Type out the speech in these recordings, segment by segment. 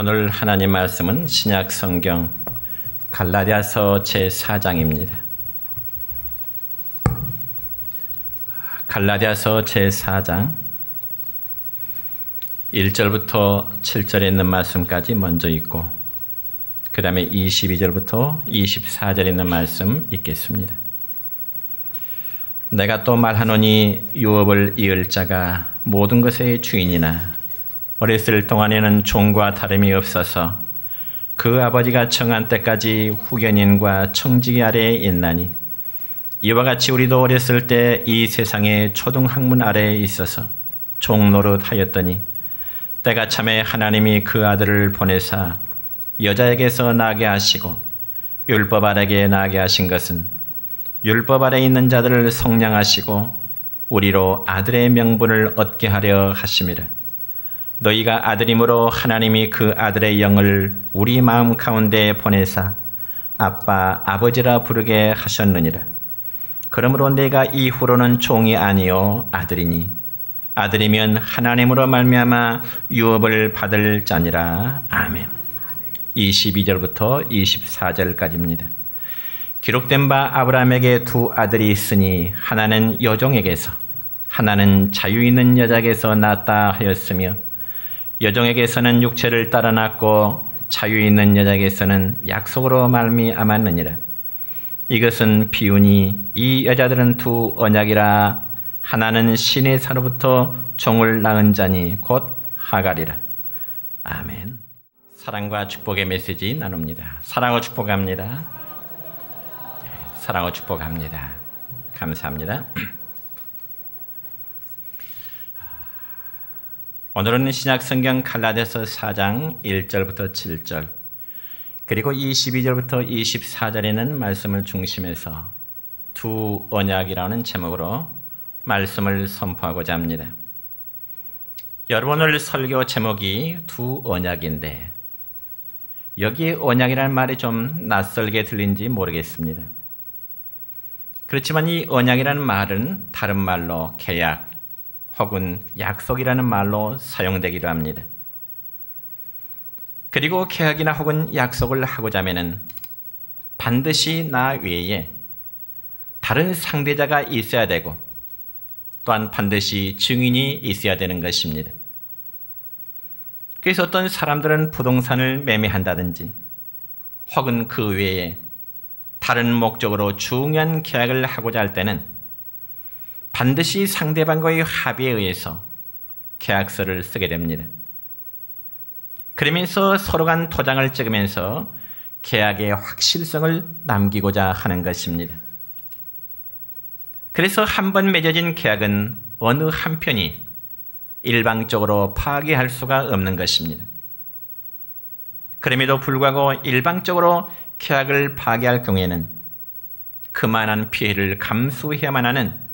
오늘 하나님 말씀은 신약 성경 갈라디아서 제4장입니다. 갈라디아서 제4장 1절부터 7절에 있는 말씀까지 먼저 읽고 그 다음에 22절부터 24절에 있는 말씀 읽겠습니다. 내가 또 말하노니 유업을 이을 자가 모든 것의 주인이나 어렸을 동안에는 종과 다름이 없어서 그 아버지가 정한 때까지 후견인과 청지기 아래에 있나니 이와 같이 우리도 어렸을 때 이 세상의 초등학문 아래에 있어서 종 노릇하였더니 때가 참에 하나님이 그 아들을 보내사 여자에게서 나게 하시고 율법 아래에 나게 하신 것은 율법 아래에 있는 자들을 성량하시고 우리로 아들의 명분을 얻게 하려 하심이라. 너희가 아들이므로 하나님이 그 아들의 영을 우리 마음 가운데 보내사 아빠 아버지라 부르게 하셨느니라. 그러므로 내가 이후로는 종이 아니요 아들이니 아들이면 하나님으로 말미암아 유업을 받을 자니라. 아멘. 22절부터 24절까지입니다. 기록된 바 아브라함에게 두 아들이 있으니 하나는 여종에게서 하나는 자유 있는 여자에게서 낳았다 하였으며 여종에게서는 육체를 따라 낳고 자유 있는 여자에게서는 약속으로 말미암았느니라. 이것은 비유니 이 여자들은 두 언약이라. 하나는 신의 산으로부터 종을 낳은 자니 곧 하갈이라. 아멘. 사랑과 축복의 메시지 나눕니다. 사랑과 축복합니다. 사랑과 축복합니다. 감사합니다. 오늘은 신약 성경 갈라디아서 4장 1절부터 7절 그리고 22절부터 24절에는 말씀을 중심해서 두 언약이라는 제목으로 말씀을 선포하고자 합니다. 여러분 오늘 설교 제목이 두 언약인데 여기에 언약이라는 말이 좀 낯설게 들린지 모르겠습니다. 그렇지만 이 언약이라는 말은 다른 말로 계약 혹은 약속이라는 말로 사용되기도 합니다. 그리고 계약이나 혹은 약속을 하고자 하면은 반드시 나 외에 다른 상대자가 있어야 되고 또한 반드시 증인이 있어야 되는 것입니다. 그래서 어떤 사람들은 부동산을 매매한다든지 혹은 그 외에 다른 목적으로 중요한 계약을 하고자 할 때는 반드시 상대방과의 합의에 의해서 계약서를 쓰게 됩니다. 그러면서 서로 간 도장을 찍으면서 계약의 확실성을 남기고자 하는 것입니다. 그래서 한 번 맺어진 계약은 어느 한편이 일방적으로 파기할 수가 없는 것입니다. 그럼에도 불구하고 일방적으로 계약을 파기할 경우에는 그만한 피해를 감수해야만 하는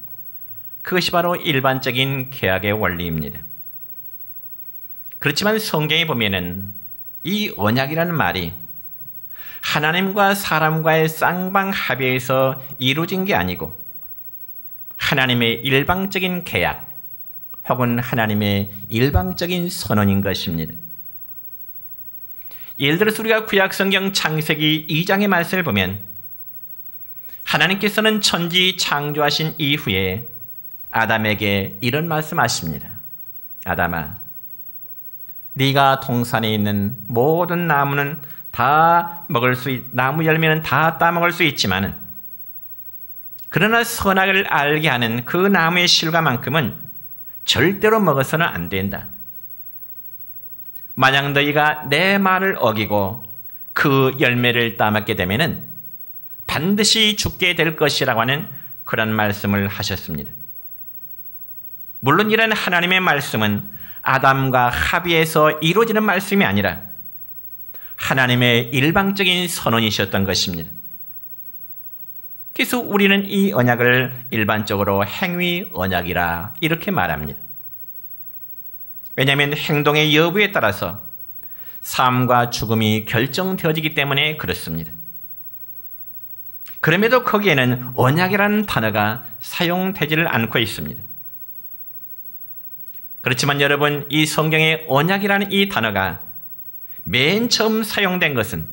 그것이 바로 일반적인 계약의 원리입니다. 그렇지만 성경에 보면은 이 언약이라는 말이 하나님과 사람과의 쌍방 합의에서 이루어진 게 아니고 하나님의 일방적인 계약 혹은 하나님의 일방적인 선언인 것입니다. 예를 들어서 우리가 구약성경 창세기 2장의 말씀을 보면 하나님께서는 천지 창조하신 이후에 아담에게 이런 말씀하십니다. 아담아, 네가 동산에 있는 모든 나무는 다 먹을 나무 열매는 다 따먹을 수 있지만은 그러나 선악을 알게 하는 그 나무의 실과만큼은 절대로 먹어서는 안 된다. 만약 너희가 내 말을 어기고 그 열매를 따먹게 되면은 반드시 죽게 될 것이라고 하는 그런 말씀을 하셨습니다. 물론 이런 하나님의 말씀은 아담과 합의해서 이루어지는 말씀이 아니라 하나님의 일방적인 선언이셨던 것입니다. 그래서 우리는 이 언약을 일반적으로 행위 언약이라 이렇게 말합니다. 왜냐하면 행동의 여부에 따라서 삶과 죽음이 결정되어지기 때문에 그렇습니다. 그럼에도 거기에는 언약이라는 단어가 사용되지를 않고 있습니다. 그렇지만 여러분, 이 성경의 언약이라는 이 단어가 맨 처음 사용된 것은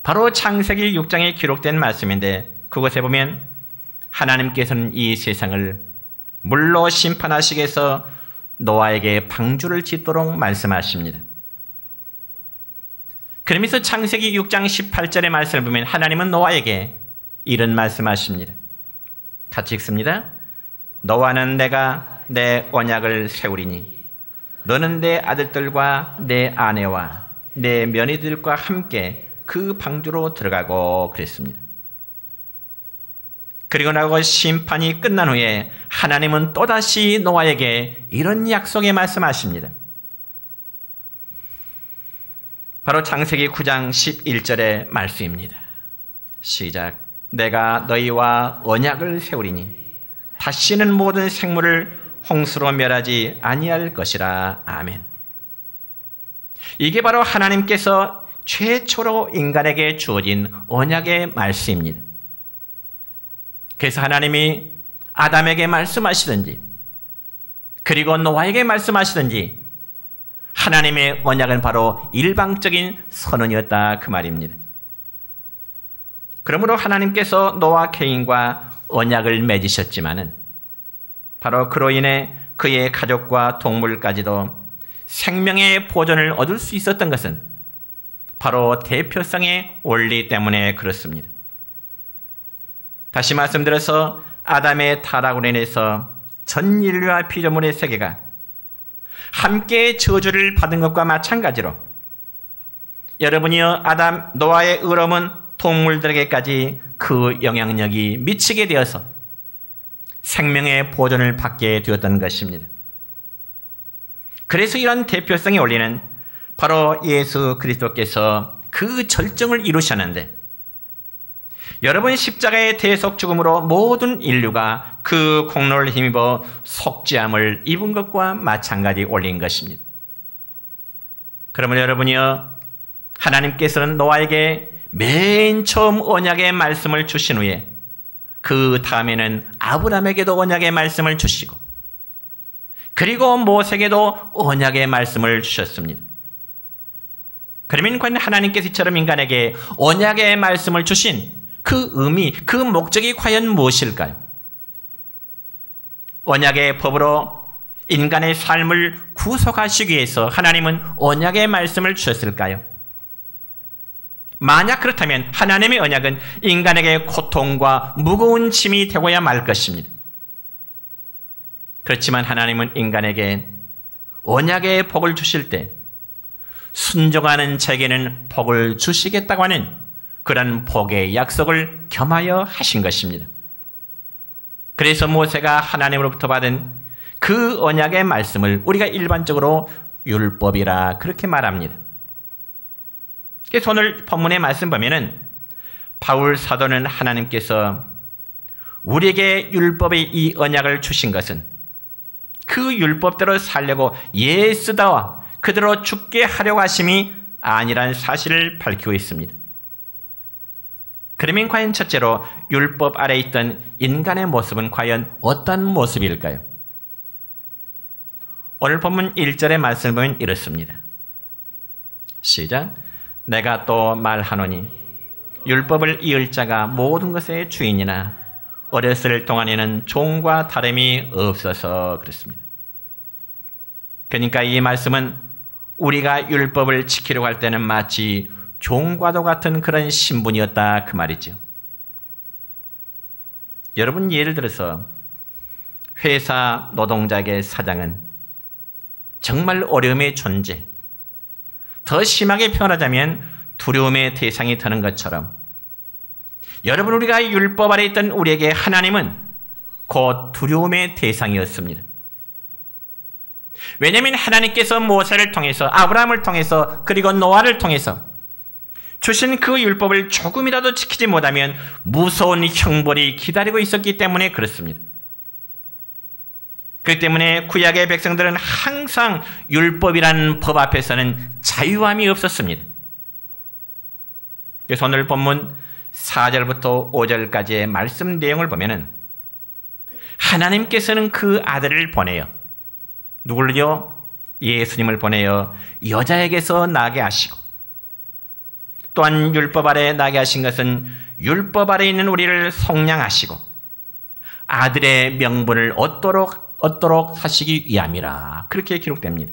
바로 창세기 6장에 기록된 말씀인데, 그것에 보면 하나님께서는 이 세상을 물로 심판하시기 위해서 노아에게 방주를 짓도록 말씀하십니다. 그러면서 창세기 6장 18절의 말씀을 보면 하나님은 노아에게 이런 말씀하십니다. 같이 읽습니다. 너와는 내가 내 언약을 세우리니 너는 내 아들들과 내 아내와 내 며느리들과 함께 그 방주로 들어가고 그랬습니다. 그리고 나고 심판이 끝난 후에 하나님은 또다시 노아에게 이런 약속의 말씀하십니다. 바로 창세기 9장 11절의 말씀입니다. 시작. 내가 너희와 언약을 세우리니 다시는 모든 생물을 홍수로 멸하지 아니할 것이라. 아멘. 이게 바로 하나님께서 최초로 인간에게 주어진 언약의 말씀입니다. 그래서 하나님이 아담에게 말씀하시든지 그리고 노아에게 말씀하시든지 하나님의 언약은 바로 일방적인 선언이었다, 그 말입니다. 그러므로 하나님께서 노아 케인과 언약을 맺으셨지만은 바로 그로 인해 그의 가족과 동물까지도 생명의 보존을 얻을 수 있었던 것은 바로 대표성의 원리 때문에 그렇습니다. 다시 말씀드려서 아담의 타락으로 인해서 전 인류와 피조물의 세계가 함께 저주를 받은 것과 마찬가지로 여러분이여 아담 노아의 의로움은 동물들에게까지 그 영향력이 미치게 되어서 생명의 보존을 받게 되었던 것입니다. 그래서 이런 대표성의 원리는 바로 예수 그리스도께서 그 절정을 이루셨는데, 여러분 십자가의 대속 죽음으로 모든 인류가 그 공로를 힘입어 속죄함을 입은 것과 마찬가지 원리인 것입니다. 그러면 여러분이요, 하나님께서는 노아에게 맨 처음 언약의 말씀을 주신 후에 그 다음에는 아브라함에게도 언약의 말씀을 주시고 그리고 모세에게도 언약의 말씀을 주셨습니다. 그러면 과연 하나님께서 이처럼 인간에게 언약의 말씀을 주신 그 의미, 그 목적이 과연 무엇일까요? 언약의 법으로 인간의 삶을 구속하시기 위해서 하나님은 언약의 말씀을 주셨을까요? 만약 그렇다면 하나님의 언약은 인간에게 고통과 무거운 짐이 되고야 말 것입니다. 그렇지만 하나님은 인간에게 언약의 복을 주실 때 순종하는 자에게는 복을 주시겠다고 하는 그런 복의 약속을 겸하여 하신 것입니다. 그래서 모세가 하나님으로부터 받은 그 언약의 말씀을 우리가 일반적으로 율법이라 그렇게 말합니다. 그래서 오늘 본문의 말씀 보면은 바울 사도는 하나님께서 우리에게 율법의 이 언약을 주신 것은 그 율법대로 살려고 애쓰다와 그대로 죽게 하려고 하심이 아니라는 사실을 밝히고 있습니다. 그러면 과연 첫째로 율법 아래 있던 인간의 모습은 과연 어떤 모습일까요? 오늘 본문 1절의 말씀을 보면 이렇습니다. 시작. 내가 또 말하노니 율법을 이을 자가 모든 것의 주인이나 어렸을 동안에는 종과 다름이 없어서 그렇습니다. 그러니까 이 말씀은 우리가 율법을 지키려고 할 때는 마치 종과도 같은 그런 신분이었다, 그 말이죠. 여러분, 예를 들어서 회사 노동자의 사장은 정말 어려움의 존재, 더 심하게 표현하자면 두려움의 대상이 되는 것처럼 여러분, 우리가 율법 아래 있던 우리에게 하나님은 곧 두려움의 대상이었습니다. 왜냐하면 하나님께서 모세를 통해서 아브라함을 통해서 그리고 노아를 통해서 주신 그 율법을 조금이라도 지키지 못하면 무서운 형벌이 기다리고 있었기 때문에 그렇습니다. 그렇기 때문에 구약의 백성들은 항상 율법이라는 법 앞에서는 자유함이 없었습니다. 그래서 오늘 본문 4절부터 5절까지의 말씀 내용을 보면은 하나님께서는 그 아들을 보내요. 누굴요? 예수님을 보내어 여자에게서 나게 하시고, 또한 율법 아래 나게 하신 것은 율법 아래 있는 우리를 속량하시고 아들의 명분을 얻도록 하시기 위함이라. 그렇게 기록됩니다.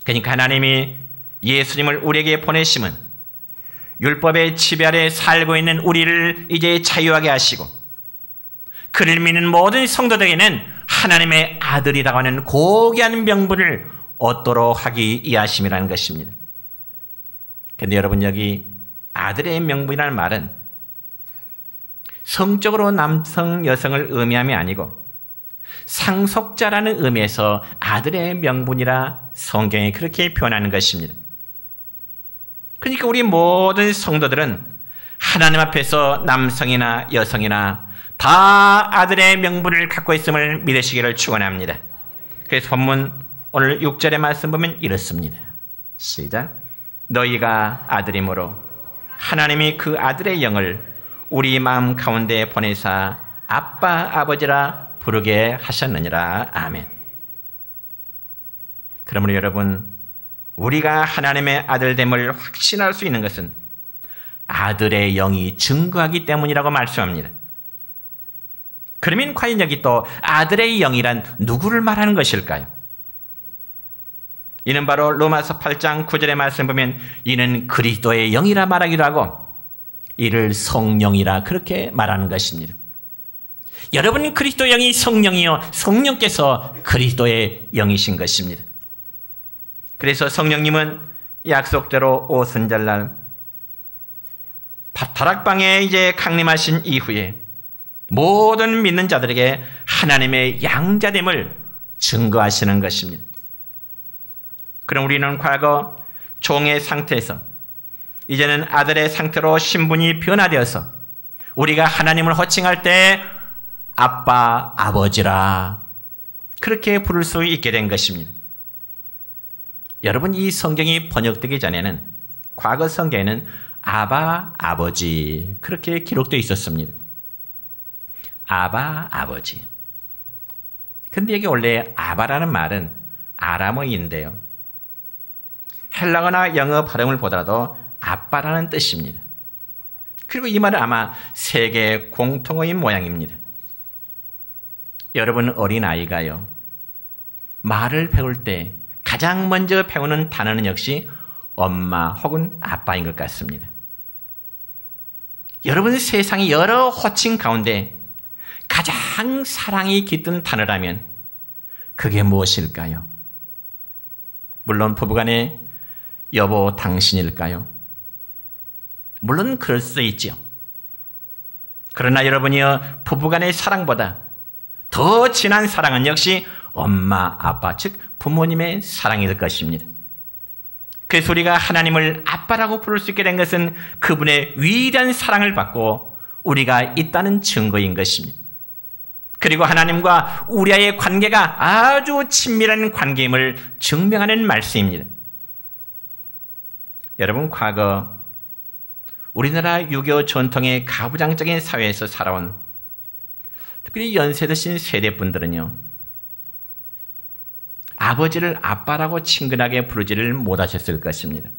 그러니까 하나님이 예수님을 우리에게 보내심은 율법의 지배 아래 살고 있는 우리를 이제 자유하게 하시고 그를 믿는 모든 성도들에게는 하나님의 아들이라고 하는 고귀한 명분을 얻도록 하기 위하심이라는 것입니다. 그런데 여러분, 여기 아들의 명분이라는 말은 성적으로 남성, 여성을 의미함이 아니고 상속자라는 의미에서 아들의 명분이라 성경에 그렇게 표현하는 것입니다. 그러니까 우리 모든 성도들은 하나님 앞에서 남성이나 여성이나 다 아들의 명분을 갖고 있음을 믿으시기를 축원합니다. 그래서 본문 오늘 6절의 말씀 보면 이렇습니다. 시작. 너희가 아들이므로 하나님이 그 아들의 영을 우리 마음 가운데 보내사 아빠 아버지라 부르게 하셨느니라. 아멘. 그러므로 여러분, 우리가 하나님의 아들됨을 확신할 수 있는 것은 아들의 영이 증거하기 때문이라고 말씀합니다. 그러면 과연 여기 또 아들의 영이란 누구를 말하는 것일까요? 이는 바로 로마서 8장 9절의 말씀 보면 이는 그리스도의 영이라 말하기도 하고 이를 성령이라 그렇게 말하는 것입니다. 여러분, 그리스도의 영이 성령이요 성령께서 그리스도의 영이신 것입니다. 그래서 성령님은 약속대로 오순절날 다락방에 이제 강림하신 이후에 모든 믿는 자들에게 하나님의 양자됨을 증거하시는 것입니다. 그럼 우리는 과거 종의 상태에서 이제는 아들의 상태로 신분이 변화되어서 우리가 하나님을 호칭할 때 아빠, 아버지라 그렇게 부를 수 있게 된 것입니다. 여러분, 이 성경이 번역되기 전에는 과거 성경에는 아바, 아버지 그렇게 기록되어 있었습니다. 아바, 아버지. 근데 여기 원래 아바라는 말은 아람어인데요. 헬라어나 영어 발음을 보더라도 아빠라는 뜻입니다. 그리고 이 말은 아마 세계 공통어인 모양입니다. 여러분, 어린아이가요, 말을 배울 때 가장 먼저 배우는 단어는 역시 엄마 혹은 아빠인 것 같습니다. 여러분, 세상의 여러 호칭 가운데 가장 사랑이 깃든 단어라면 그게 무엇일까요? 물론 부부간에 여보 당신일까요? 물론 그럴 수 있죠. 그러나 여러분이요, 부부간의 사랑보다 더 진한 사랑은 역시 엄마, 아빠, 즉 부모님의 사랑일 것입니다. 그래서 우리가 하나님을 아빠라고 부를 수 있게 된 것은 그분의 위대한 사랑을 받고 우리가 있다는 증거인 것입니다. 그리고 하나님과 우리와의 관계가 아주 친밀한 관계임을 증명하는 말씀입니다. 여러분, 과거 우리나라 유교 전통의 가부장적인 사회에서 살아온 특히 연세 드신 세대분들은요, 아버지를 아빠라고 친근하게 부르지를 못하셨을 것입니다.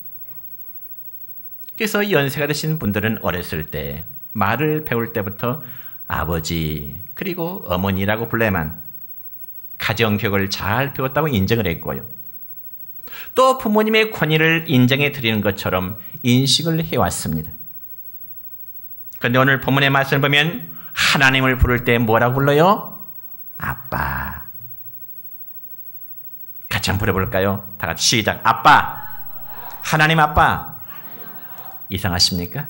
그래서 연세가 드신 분들은 어렸을 때 말을 배울 때부터 아버지 그리고 어머니라고 불러야만 가정교육을 잘 배웠다고 인정을 했고요. 또 부모님의 권위를 인정해 드리는 것처럼 인식을 해왔습니다. 그런데 오늘 본문의 말씀을 보면 하나님을 부를 때 뭐라고 불러요? 아빠. 같이 한번 불러볼까요? 다 같이 시작. 아빠. 하나님 아빠. 이상하십니까?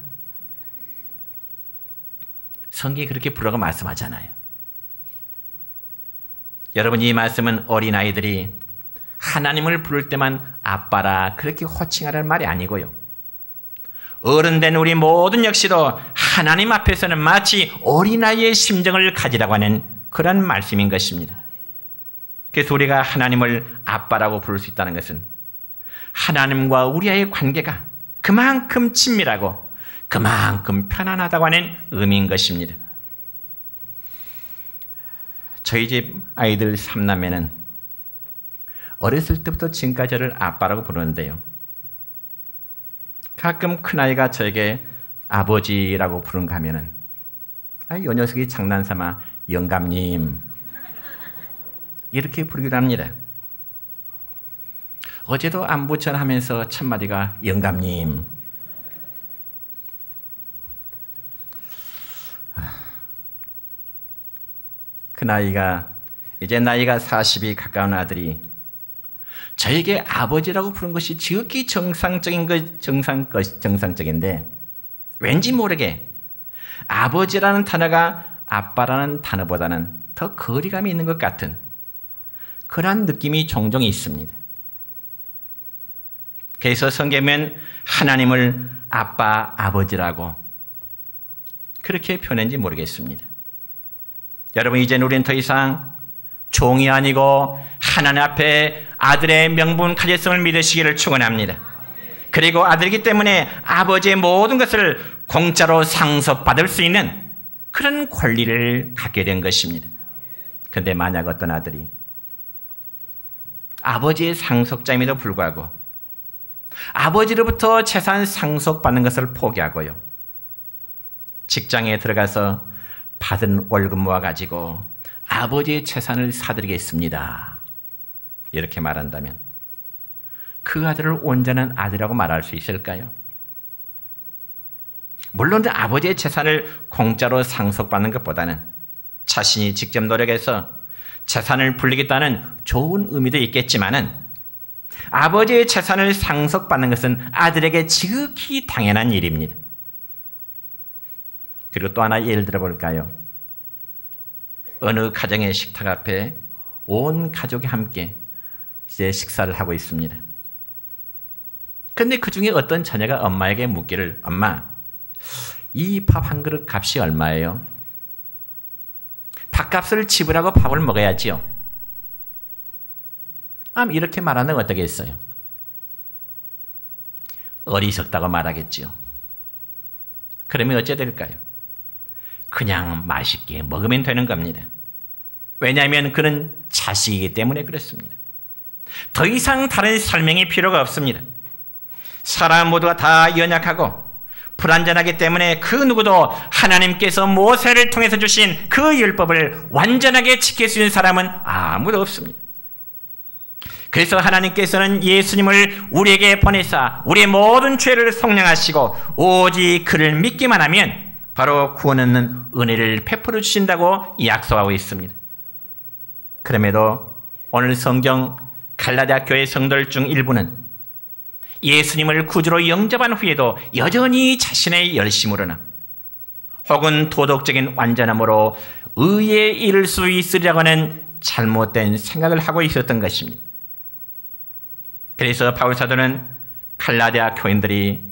성경이 그렇게 부르라고 말씀하잖아요. 여러분, 이 말씀은 어린아이들이 하나님을 부를 때만 아빠라 그렇게 호칭하라는 말이 아니고요. 어른된 우리 모든 역시도 하나님 앞에서는 마치 어린아이의 심정을 가지라고 하는 그런 말씀인 것입니다. 그래서 우리가 하나님을 아빠라고 부를 수 있다는 것은 하나님과 우리와의 관계가 그만큼 친밀하고 그만큼 편안하다고 하는 의미인 것입니다. 저희 집 아이들 3남매는 어렸을 때부터 지금까지 저를 아빠라고 부르는데요. 가끔 큰아이가 저에게 아버지라고 부른가 하면은 이 녀석이 장난삼아 영감님 이렇게 부르기도 합니다. 어제도 안부 전하면서 첫마디가 영감님. 큰아이가 이제 나이가 40이 가까운 아들이 저에게 아버지라고 부른 것이 지극히 정상적인데 왠지 모르게 아버지라는 단어가 아빠라는 단어보다는 더 거리감이 있는 것 같은 그러한 느낌이 종종 있습니다. 그래서 성경에는 하나님을 아빠, 아버지라고 그렇게 표현했는지 모르겠습니다. 여러분, 이제는 우리는 더 이상 종이 아니고 하나님 앞에 아들의 명분 가질성을 믿으시기를 축원합니다. 그리고 아들이기 때문에 아버지의 모든 것을 공짜로 상속받을 수 있는 그런 권리를 갖게 된 것입니다. 그런데 만약 어떤 아들이 아버지의 상속자임에도 불구하고 아버지로부터 재산 상속받는 것을 포기하고요, 직장에 들어가서 받은 월급 모아가지고 아버지의 재산을 사드리겠습니다, 이렇게 말한다면 그 아들을 온전한 아들이라고 말할 수 있을까요? 물론 아버지의 재산을 공짜로 상속받는 것보다는 자신이 직접 노력해서 재산을 불리겠다는 좋은 의미도 있겠지만은 아버지의 재산을 상속받는 것은 아들에게 지극히 당연한 일입니다. 그리고 또 하나 예를 들어볼까요? 어느 가정의 식탁 앞에 온 가족이 함께 이제 식사를 하고 있습니다. 그런데 그 중에 어떤 자녀가 엄마에게 묻기를, 엄마, 이 밥 한 그릇 값이 얼마예요? 밥값을 지불하고 밥을 먹어야지요. 이렇게 말하는 건 어떻겠어요? 어리석다고 말하겠지요. 그러면 어째 될까요? 그냥 맛있게 먹으면 되는 겁니다. 왜냐하면 그는 자식이기 때문에 그렇습니다. 더 이상 다른 설명이 필요가 없습니다. 사람 모두가 다 연약하고 불완전하기 때문에 그 누구도 하나님께서 모세를 통해서 주신 그 율법을 완전하게 지킬 수 있는 사람은 아무도 없습니다. 그래서 하나님께서는 예수님을 우리에게 보내사 우리의 모든 죄를 속량하시고 오직 그를 믿기만 하면 바로 구원 얻는 은혜를 베풀어 주신다고 약속하고 있습니다. 그럼에도 오늘 성경 갈라디아 교회 성도들 중 일부는 예수님을 구주로 영접한 후에도 여전히 자신의 열심으로나 혹은 도덕적인 완전함으로 의에 이를 수 있으리라고 하는 잘못된 생각을 하고 있었던 것입니다. 그래서 바울사도는 갈라디아 교인들이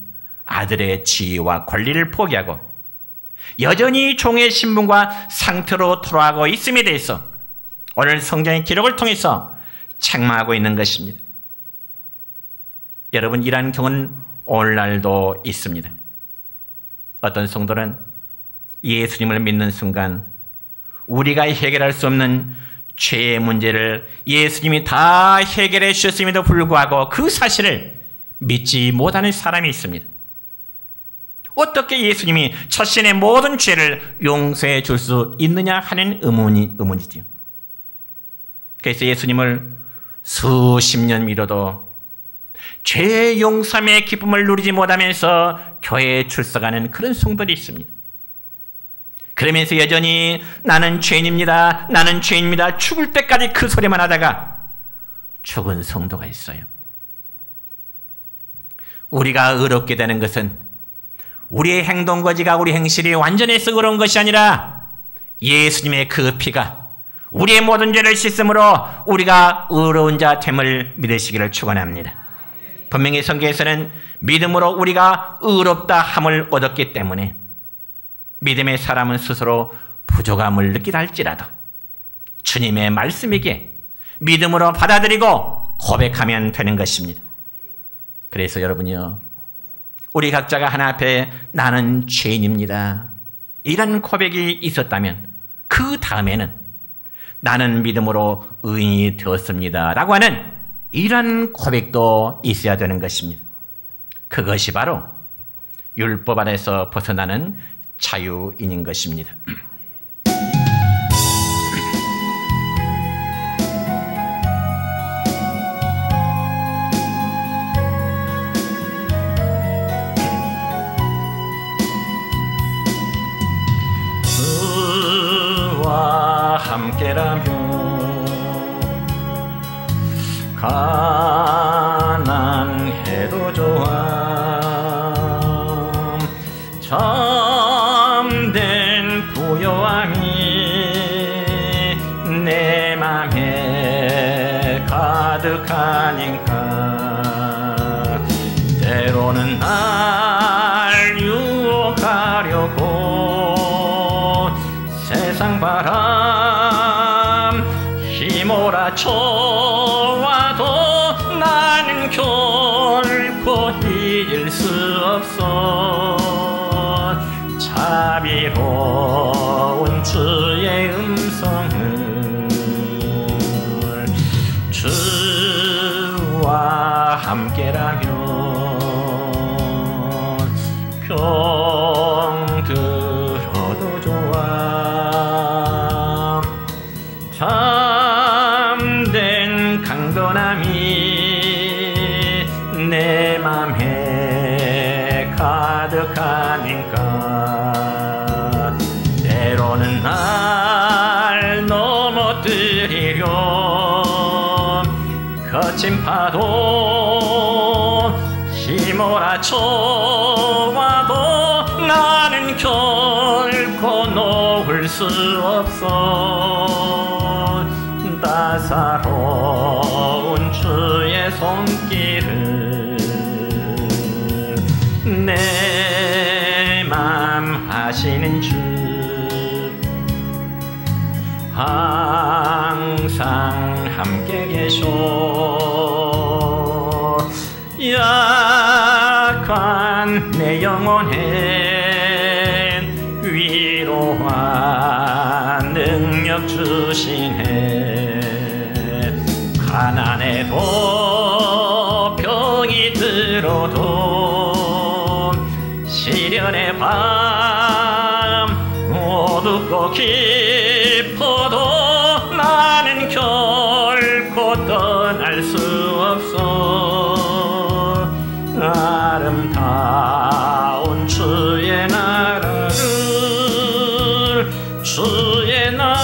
아들의 지위와 권리를 포기하고 여전히 종의 신분과 상태로 돌아가고 있음에 대해서 오늘 성경의 기록을 통해서 책망하고 있는 것입니다. 여러분, 이러한 경우는 오늘날도 있습니다. 어떤 성도는 예수님을 믿는 순간 우리가 해결할 수 없는 죄의 문제를 예수님이 다 해결해 주셨음에도 불구하고 그 사실을 믿지 못하는 사람이 있습니다. 어떻게 예수님이 자신의 모든 죄를 용서해 줄 수 있느냐 하는 의문이지요. 그래서 예수님을 수십 년 믿어도 죄 용서의 기쁨을 누리지 못하면서 교회에 출석하는 그런 성도들이 있습니다. 그러면서 여전히 나는 죄인입니다, 나는 죄인입니다, 죽을 때까지 그 소리만 하다가 죽은 성도가 있어요. 우리가 의롭게 되는 것은 우리의 행동거지가 우리 행실이 완전해서 의로운 것이 아니라 예수님의 그 피가 우리의 모든 죄를 씻음으로 우리가 의로운 자 됨을 믿으시기를 축원합니다. 분명히 성경에서는 믿음으로 우리가 의롭다 함을 얻었기 때문에 믿음의 사람은 스스로 부족함을 느끼다 할지라도 주님의 말씀이기에 믿음으로 받아들이고 고백하면 되는 것입니다. 그래서 여러분이요, 우리 각자가 하나 앞에 나는 죄인입니다, 이런 고백이 있었다면 그 다음에는 나는 믿음으로 의인이 되었습니다 라고 하는 이런 고백도 있어야 되는 것입니다. 그것이 바로 율법 아래서 벗어나는 자유인인 것입니다. 그와 함께라면 가난해도 좋아 참된 부요함이 내 맘에 가득하니까 때로는 날 유혹하려고 세상 바람 휘몰아쳐와도 나는 결코 잊을 수 없어 자비로운 주의 음성을 주와 함께라면 병들어도 좋아 참된 강건함이 내 맘에 가득하니까 때로는 날 넘어뜨리려 거친 파도 휘몰아쳐와도 나는 결코 놓을 수 없어 따사로운 주의 손길을 내 맘 아시는 주 항상 함께 계셔 약한 내 영혼에 위로와 능력 주시네 가난해도 병이 들어도 시련의 밤 어둡고 깊어도 나는 결코 떠날 수 없어 아름다운 주의 나라를 주의 나라를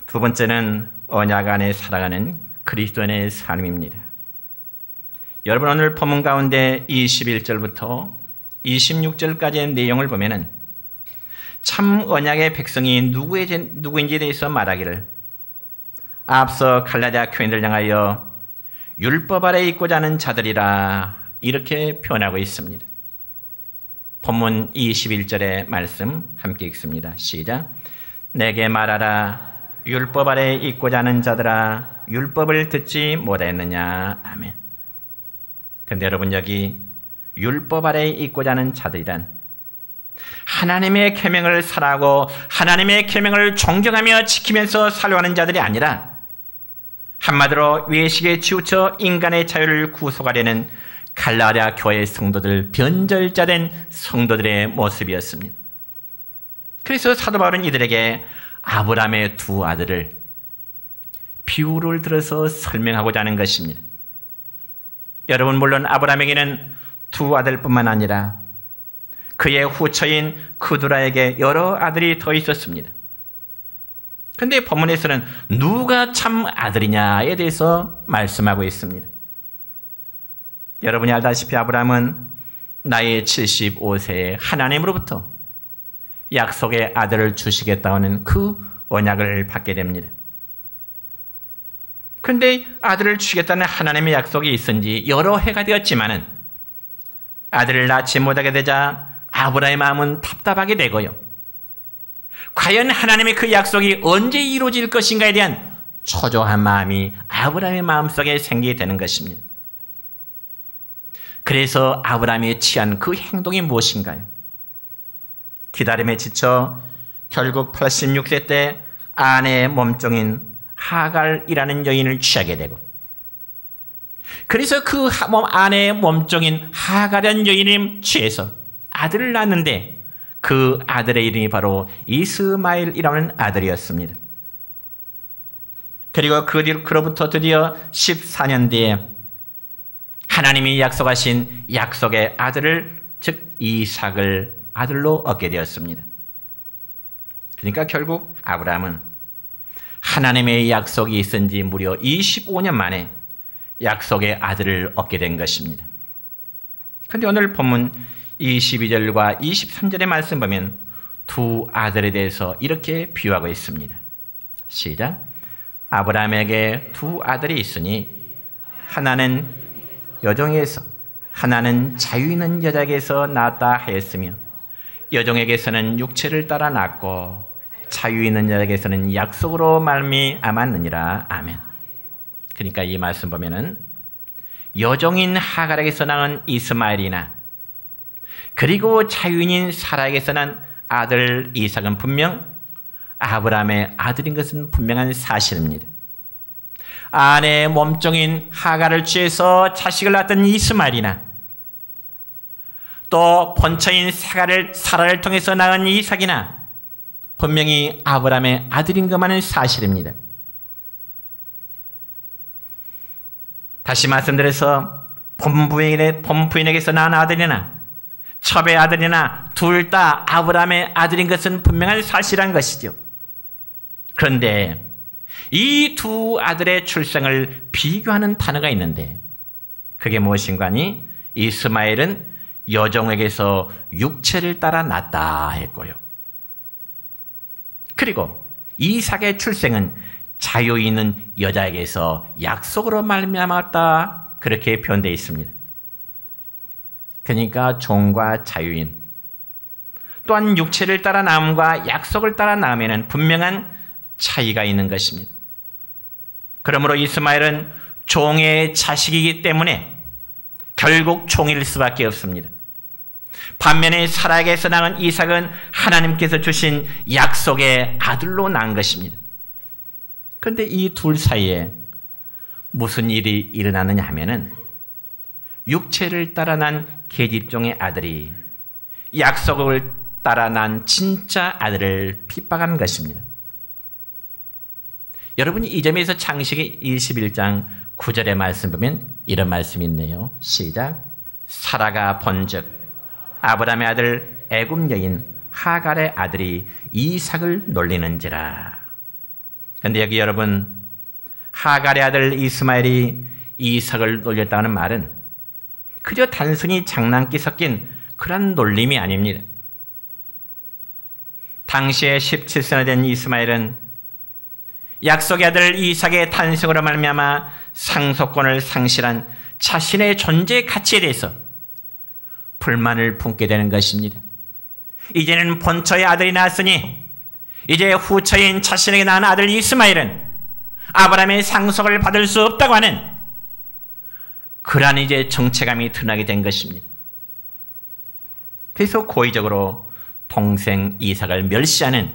두 번째는 언약 안에 살아가는 그리스도인의 삶입니다. 여러분 오늘 본문 가운데 21절부터 26절까지의 내용을 보면은 참 언약의 백성이 누구인지에 대해서 말하기를 앞서 갈라디아 교인들 향하여 율법 아래 있고자 하는 자들이라 이렇게 표현하고 있습니다. 본문 21절의 말씀 함께 읽습니다. 시작. 내게 말하라 율법 아래 있고자 하는 자들아 율법을 듣지 못했느냐. 아멘. 그런데 여러분 여기 율법 아래 있고자 하는 자들이란 하나님의 계명을 살아가고 하나님의 계명을 존경하며 지키면서 살려가는 자들이 아니라 한마디로 외식에 치우쳐 인간의 자유를 구속하려는 갈라디아 교회 성도들, 변절자된 성도들의 모습이었습니다. 그래서 사도 바울은 이들에게 아브라함의 두 아들을 비유를 들어서 설명하고자 하는 것입니다. 여러분 물론 아브라함에게는 두 아들뿐만 아니라 그의 후처인 그두라에게 여러 아들이 더 있었습니다. 그런데 본문에서는 누가 참 아들이냐에 대해서 말씀하고 있습니다. 여러분이 알다시피 아브라함은 나이 75세에 하나님으로부터 약속의 아들을 주시겠다는 그 언약을 받게 됩니다. 그런데 아들을 주시겠다는 하나님의 약속이 있은 지 여러 해가 되었지만은 아들을 낳지 못하게 되자 아브라함의 마음은 답답하게 되고요. 과연 하나님의 그 약속이 언제 이루어질 것인가에 대한 초조한 마음이 아브라함의 마음속에 생기게 되는 것입니다. 그래서 아브라함이 취한 그 행동이 무엇인가요? 기다림에 지쳐 결국 86세 때 아내의 몸종인 하갈이라는 여인을 취하게 되고, 그래서 그 아내의 몸종인 하갈이라는 여인을 취해서 아들을 낳았는데 그 아들의 이름이 바로 이스마엘이라는 아들이었습니다. 그리고 그로부터 드디어 14년 뒤에 하나님이 약속하신 약속의 아들을, 즉 이삭을 아들로 얻게 되었습니다. 그러니까 결국 아브라함은 하나님의 약속이 있은 지 무려 25년 만에 약속의 아들을 얻게 된 것입니다. 그런데 오늘 본문 22절과 23절의 말씀 보면 두 아들에 대해서 이렇게 비유하고 있습니다. 시작. 아브라함에게 두 아들이 있으니 하나는 여종에게서, 하나는 자유 있는 여자에게서 낳았다 하였으며 여종에게서는 육체를 따라 낳고 자유 있는 여자에게서는 약속으로 말미암았느니라. 아멘. 그러니까 이 말씀 보면은 여종인 하갈에게서 낳은 이스마엘이나 그리고 자유인인 사라에게서 난 아들 이삭은 분명 아브라함의 아들인 것은 분명한 사실입니다. 아내의 몸종인 하갈을 취해서 자식을 낳았던 이스마엘이나 또 본처인 사라를 통해서 낳은 이삭이나 분명히 아브라함의 아들인 것만은 사실입니다. 다시 말씀드려서 본부인에게서 낳은 아들이나 첩의 아들이나 둘 다 아브라함의 아들인 것은 분명한 사실한 것이죠. 그런데 이 두 아들의 출생을 비교하는 단어가 있는데 그게 무엇인가 하니 이스마엘은 여종에게서 육체를 따라 낳았다 했고요. 그리고 이삭의 출생은 자유 있는 여자에게서 약속으로 말미암았다 그렇게 표현되어 있습니다. 그러니까 종과 자유인 또한 육체를 따라 낳음과 약속을 따라 낳으면 분명한 차이가 있는 것입니다. 그러므로 이스마엘은 종의 자식이기 때문에 결국 종일 수밖에 없습니다. 반면에 사라에게서 낳은 이삭은 하나님께서 주신 약속의 아들로 낳은 것입니다. 그런데 이 둘 사이에 무슨 일이 일어나느냐 하면은 육체를 따라 난 계집종의 아들이 약속을 따라 난 진짜 아들을 핍박하는 것입니다. 여러분이 이 점에서 창세기 21장 9절의 말씀 보면 이런 말씀이 있네요. 시작. 사라가 본즉 아브라함의 아들 애굽 여인 하갈의 아들이 이삭을 놀리는지라. 그런데 여기 여러분 하갈의 아들 이스마엘이 이삭을 놀렸다는 말은 그저 단순히 장난기 섞인 그런 놀림이 아닙니다. 당시에 17세나 된 이스마엘은 약속의 아들 이삭의 탄생으로 말미암아 상속권을 상실한 자신의 존재 가치에 대해서 불만을 품게 되는 것입니다. 이제는 본처의 아들이 낳았으니 이제 후처인 자신에게 낳은 아들 이스마엘은 아브라함의 상속을 받을 수 없다고 하는 그러한 이제 정체감이 드러나게 된 것입니다. 그래서 고의적으로 동생 이삭을 멸시하는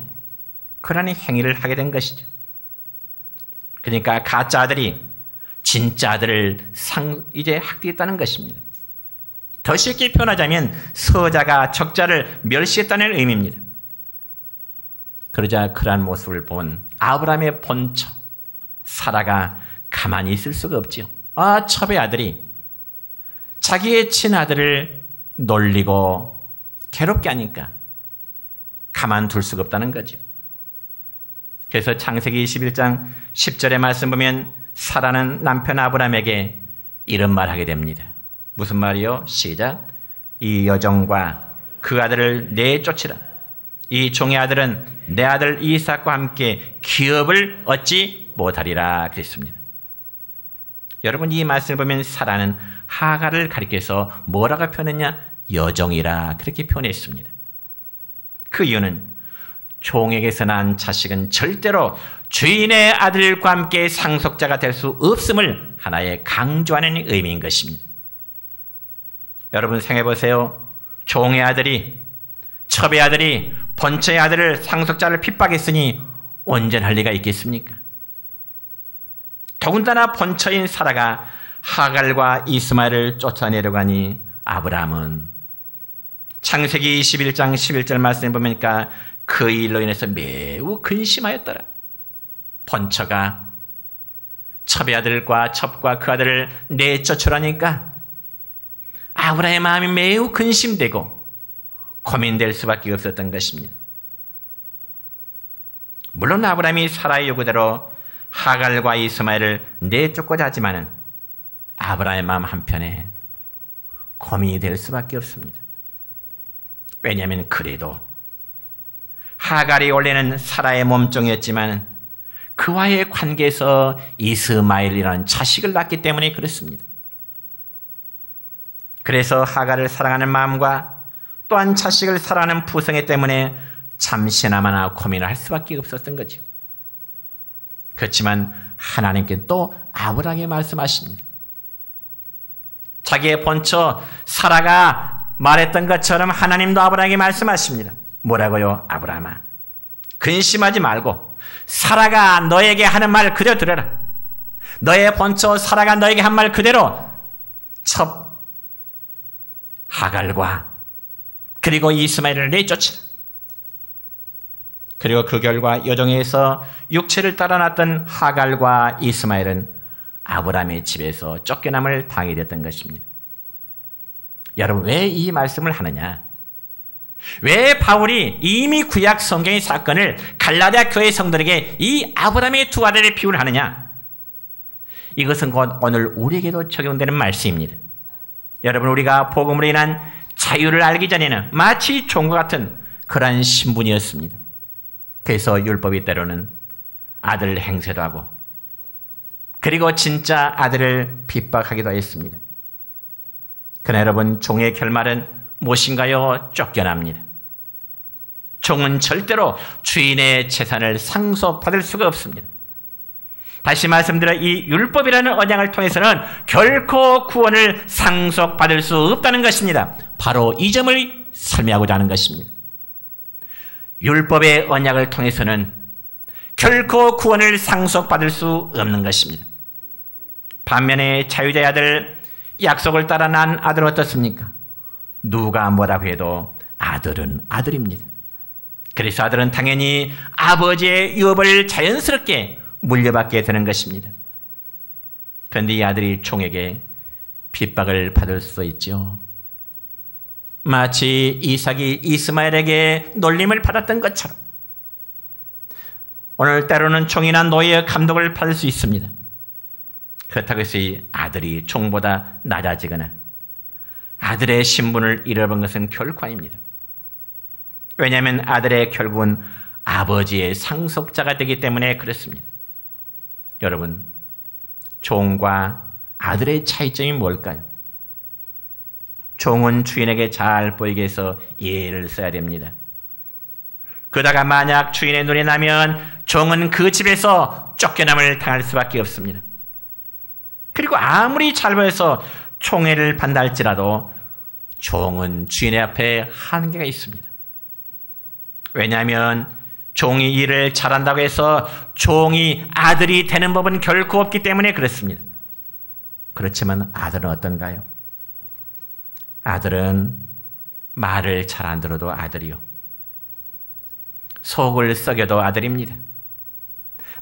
그러한 행위를 하게 된 것이죠. 그러니까 가짜 아들이 진짜 아들을 이제 학대했다는 것입니다. 더 쉽게 표현하자면 서자가 적자를 멸시했다는 의미입니다. 그러자 그러한 모습을 본 아브라함의 본처 사라가 가만히 있을 수가 없지요. 첩의 아들이 자기의 친아들을 놀리고 괴롭게 하니까 가만둘 수가 없다는 거죠. 그래서 창세기 21장 10절의 말씀 보면 사라는 남편 아브라함에게 이런 말 하게 됩니다. 무슨 말이요? 시작. 이 여종과 그 아들을 내쫓으라. 이 종의 아들은 내 아들 이삭과 함께 기업을 얻지 못하리라 그랬습니다. 여러분 이 말씀을 보면 사라는 하갈을 가리켜서 뭐라고 표현했냐? 여종이라 그렇게 표현했습니다. 그 이유는 종에게서 난 자식은 절대로 주인의 아들과 함께 상속자가 될 수 없음을 하나의 강조하는 의미인 것입니다. 여러분 생각해 보세요. 종의 아들이 첩의 아들이 번처의 아들을 상속자를 핍박했으니 온전할 리가 있겠습니까? 더군다나 번처인 사라가 하갈과 이스마엘을 쫓아내려고 하니 아브라함은 창세기 21장 11절 말씀에 보니까 그 일로 인해서 매우 근심하였더라. 번처가 첩의 아들과 첩과 그 아들을 내쫓으라니까 아브라함의 마음이 매우 근심되고 고민될 수밖에 없었던 것입니다. 물론 아브라함이 사라의 요구대로 하갈과 이스마엘을 내쫓고자 하지만은 아브라함의 마음 한편에 고민이 될 수밖에 없습니다. 왜냐하면 그래도 하갈이 원래는 사라의 몸종이었지만 그와의 관계에서 이스마엘이라는 자식을 낳기 때문에 그렇습니다. 그래서 하갈을 사랑하는 마음과 또한 자식을 사랑하는 부성애 때문에 잠시나마나 고민을 할 수밖에 없었던 거죠. 그렇지만 하나님께 또 아브라함에게 말씀하십니다. 자기의 본처 사라가 말했던 것처럼 하나님도 아브라함에게 말씀하십니다. 뭐라고요? 아브라함아, 근심하지 말고 사라가 너에게 하는 말 그대로 들어라. 너의 본처 사라가 너에게 한 말 그대로 첩 하갈과 그리고 이스마엘을 내쫓으라. 그리고 그 결과 여정에서 육체를 따라 났던 하갈과 이스마엘은 아브라함의 집에서 쫓겨남을 당하게 됐던 것입니다. 여러분, 왜 이 말씀을 하느냐? 왜 바울이 이미 구약 성경의 사건을 갈라디아 교회 성도들에게 이 아브라함의 두 아들의 비유를 하느냐? 이것은 곧 오늘 우리에게도 적용되는 말씀입니다. 여러분, 우리가 복음으로 인한 자유를 알기 전에는 마치 종과 같은 그러한 신분이었습니다. 그래서 율법이 때로는 아들 행세도 하고 그리고 진짜 아들을 핍박하기도 했습니다. 그러나 여러분, 종의 결말은 무엇인가요? 쫓겨납니다. 종은 절대로 주인의 재산을 상속받을 수가 없습니다. 다시 말씀드려 이 율법이라는 언약을 통해서는 결코 구원을 상속받을 수 없다는 것입니다. 바로 이 점을 설명하고자 하는 것입니다. 율법의 언약을 통해서는 결코 구원을 상속받을 수 없는 것입니다. 반면에 자유자의 아들, 약속을 따라 난 아들은 어떻습니까? 누가 뭐라고 해도 아들은 아들입니다. 그래서 아들은 당연히 아버지의 유업을 자연스럽게 물려받게 되는 것입니다. 그런데 이 아들이 종에게 핍박을 받을 수 있죠. 마치 이삭이 이스마엘에게 놀림을 받았던 것처럼 오늘 때로는 종이나 노예의 감독을 받을 수 있습니다. 그렇다고 해서 이 아들이 종보다 낮아지거나 아들의 신분을 잃어버린 것은 결코 아닙니다. 왜냐하면 아들의 결국은 아버지의 상속자가 되기 때문에 그렇습니다. 여러분, 종과 아들의 차이점이 뭘까요? 종은 주인에게 잘 보이게 해서 예를 써야 됩니다. 그러다가 만약 주인의 눈에 나면 종은 그 집에서 쫓겨남을 당할 수밖에 없습니다. 그리고 아무리 잘 보여서 총애를 받는다 할지라도 종은 주인의 앞에 한계가 있습니다. 왜냐하면 종이 일을 잘한다고 해서 종이 아들이 되는 법은 결코 없기 때문에 그렇습니다. 그렇지만 아들은 어떤가요? 아들은 말을 잘 안 들어도 아들이요. 속을 썩여도 아들입니다.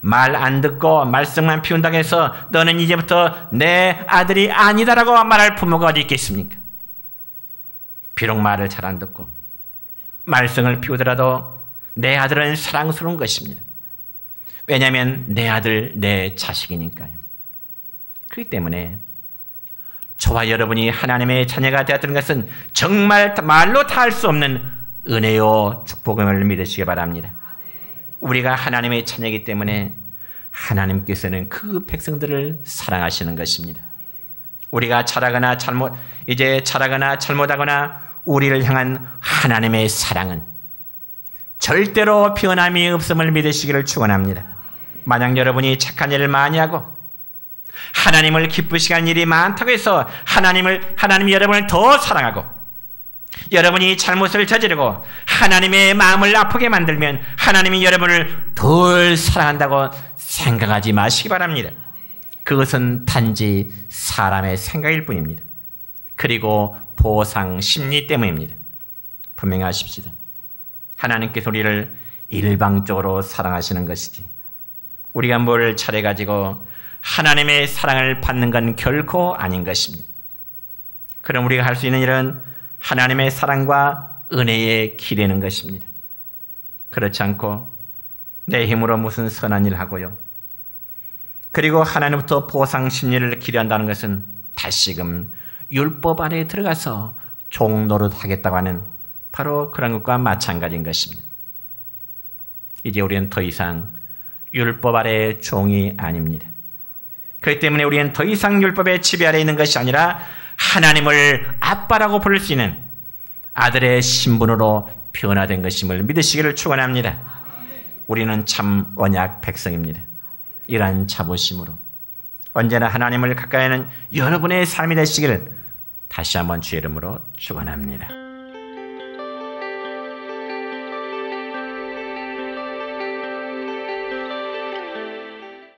말 안 듣고 말썽만 피운다고 해서 너는 이제부터 내 아들이 아니다라고 말할 부모가 어디 있겠습니까? 비록 말을 잘 안 듣고 말썽을 피우더라도 내 아들은 사랑스러운 것입니다. 왜냐하면 내 아들, 내 자식이니까요. 그렇기 때문에 저와 여러분이 하나님의 자녀가 되었다는 것은 정말 말로 다 할 수 없는 은혜요 축복을 믿으시기 바랍니다. 우리가 하나님의 자녀이기 때문에 하나님께서는 그 백성들을 사랑하시는 것입니다. 우리가 자라거나 잘못하거나 우리를 향한 하나님의 사랑은 절대로 변함이 없음을 믿으시기를 축원합니다. 만약 여러분이 착한 일을 많이 하고 하나님을 기쁘시게 하는 일이 많다고 해서 하나님이 여러분을 더 사랑하고 여러분이 잘못을 저지르고 하나님의 마음을 아프게 만들면 하나님이 여러분을 덜 사랑한다고 생각하지 마시기 바랍니다. 그것은 단지 사람의 생각일 뿐입니다. 그리고 보상 심리 때문입니다. 분명히 아십시다. 하나님께서 우리를 일방적으로 사랑하시는 것이지 우리가 뭘 잘해가지고 하나님의 사랑을 받는 건 결코 아닌 것입니다. 그럼 우리가 할 수 있는 일은 하나님의 사랑과 은혜에 기대는 것입니다. 그렇지 않고 내 힘으로 무슨 선한 일을 하고요. 그리고 하나님부터 보상 심리를 기대한다는 것은 다시금 율법 안에 들어가서 종노릇 하겠다고 하는 바로 그런 것과 마찬가지인 것입니다. 이제 우리는 더 이상 율법 아래의 종이 아닙니다. 그렇기 때문에 우리는 더 이상 율법의 지배 아래 있는 것이 아니라 하나님을 아빠라고 부를 수 있는 아들의 신분으로 변화된 것임을 믿으시기를 축원합니다. 우리는 참 언약 백성입니다. 이러한 자부심으로 언제나 하나님을 가까이 하는 여러분의 삶이 되시기를 다시 한번 주의 이름으로 축원합니다.